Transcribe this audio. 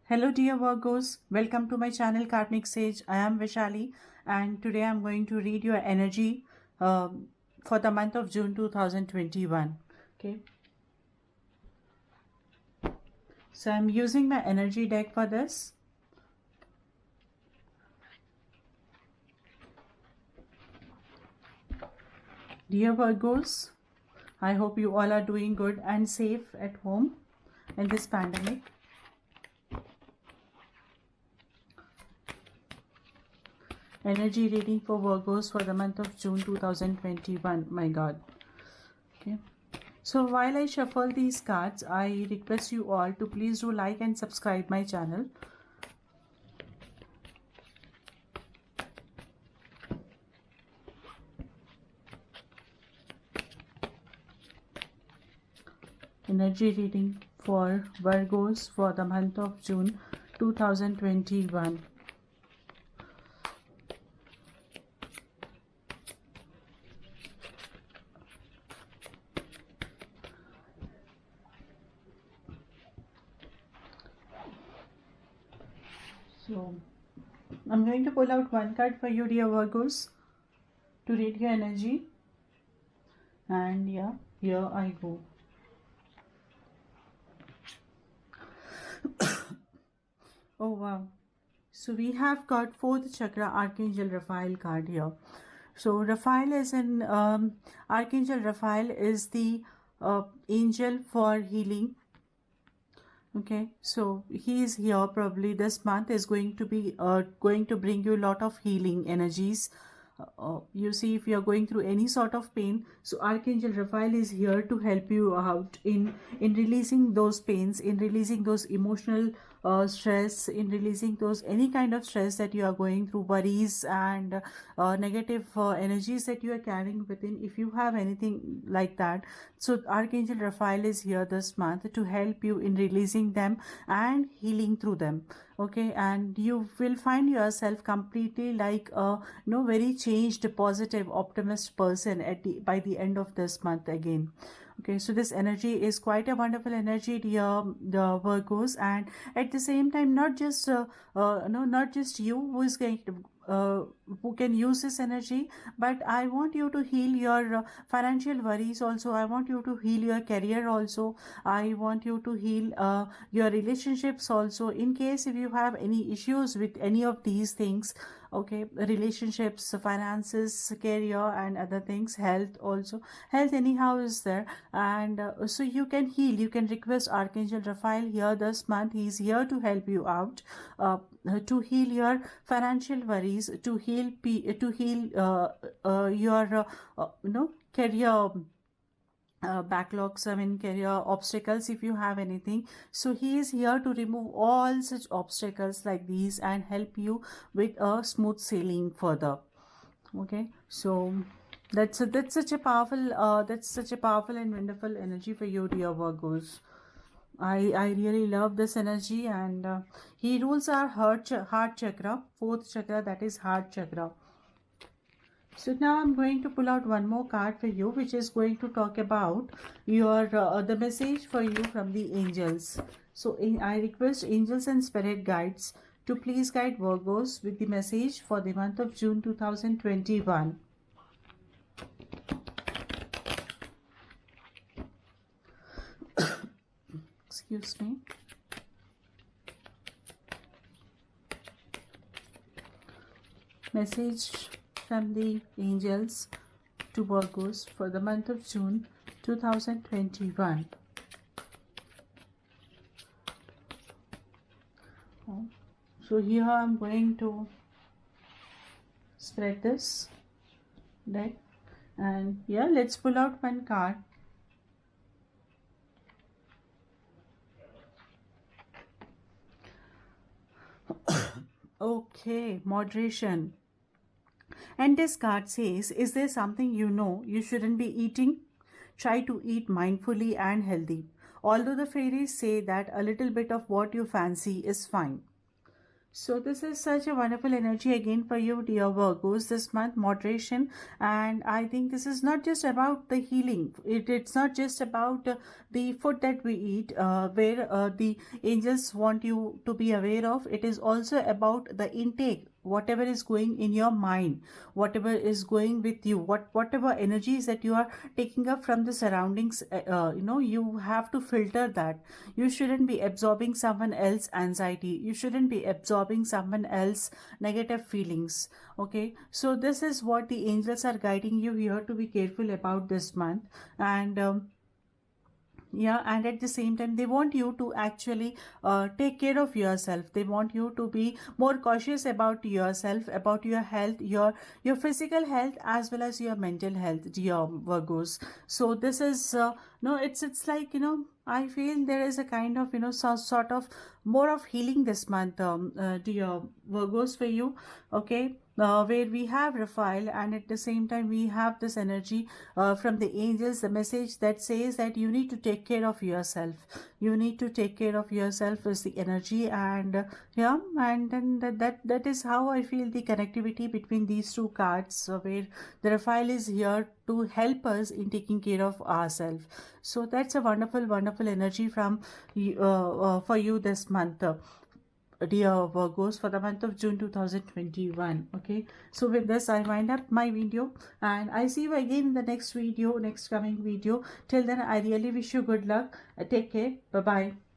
Hello dear Virgos, welcome to my channel Karmic Sage. I am Vishali and today I am going to read your energy for the month of June 2021. Okay. So I am using my energy deck for this. Dear Virgos, I hope you all are doing good and safe at home in this pandemic. Energy reading for Virgos for the month of June 2021. My God. Okay. So while I shuffle these cards, I request you all to please do like and subscribe my channel. Energy reading for Virgos for the month of June 2021. So I'm going to pull out one card for you, dear Virgos, to read your energy. And yeah, here I go. Oh wow. So we have got 4th chakra Archangel Raphael card here. So Raphael is an Archangel Raphael is the angel for healing. Okay, so he is here probably this month is going to be going to bring you a lot of healing energies. You see, if you are going through any sort of pain, so Archangel Raphael is here to help you out in releasing those pains, in releasing those emotional stress, in releasing those any kind of stress that you are going through, worries and negative energies that you are carrying within. If you have anything like that, so Archangel Raphael is here this month to help you in releasing them and healing through them. Okay, and you will find yourself completely like a very changed, positive, optimist person at by the end of this month again. Okay, so this energy is quite a wonderful energy, dear the Virgos, and at the same time, not just not just you who is going to who can use this energy, but I want you to heal your financial worries also. I want you to heal your career also. I want you to heal your relationships also, in case if you have any issues with any of these things. Okay, relationships, finances, career and other things, health also. Health anyhow is there, and so you can heal. You can request Archangel Raphael here this month. He is here to help you out, to heal your financial worries, to heal your career backlogs, career obstacles, if you have anything. So he is here to remove all such obstacles like these and help you with a smooth sailing further. Okay, so that's such a powerful and wonderful energy for you, dear Virgos. I really love this energy, and he rules our heart chakra, 4th chakra, that is heart chakra. So now I'm going to pull out one more card for you, which is going to talk about your the message for you from the angels. So I request angels and spirit guides to please guide Virgos with the message for the month of June 2021. Excuse me. Message from the angels to Virgos for the month of June 2021. So here I'm going to spread this deck, and yeah, let's pull out one card. Okay, moderation. And this card says, is there something you know you shouldn't be eating? Try to eat mindfully and healthy. Although the fairies say that a little bit of what you fancy is fine. So this is such a wonderful energy again for you, dear Virgos, this month, moderation. And I think this is not just about the healing. It's not just about the food that we eat, where the angels want you to be aware of. It is also about the intake, whatever is going in your mind, whatever is going with you, whatever energies that you are taking up from the surroundings. You have to filter that. You shouldn't be absorbing someone else's anxiety. You shouldn't be absorbing someone else's negative feelings. Okay, so this is what the angels are guiding you here to be careful about this month. And yeah, and at the same time they want you to actually take care of yourself. They want you to be more cautious about yourself, about your health, your physical health as well as your mental health, dear Virgos. So this is no, it's like, I feel there is a kind of, sort of more of healing this month, dear Virgos, for you. Okay, where we have Raphael, and at the same time we have this energy from the angels, the message that says that you need to take care of yourself. You need to take care of yourself is the energy. And yeah, and then that is how I feel the connectivity between these two cards, where the Raphael is here to help us in taking care of ourselves. So that's a wonderful, wonderful energy from for you this month, dear Virgos, for the month of June 2021. Okay, so with this I wind up my video, and I see you again in the next video, next coming video. Till then, I really wish you good luck. Take care. Bye bye.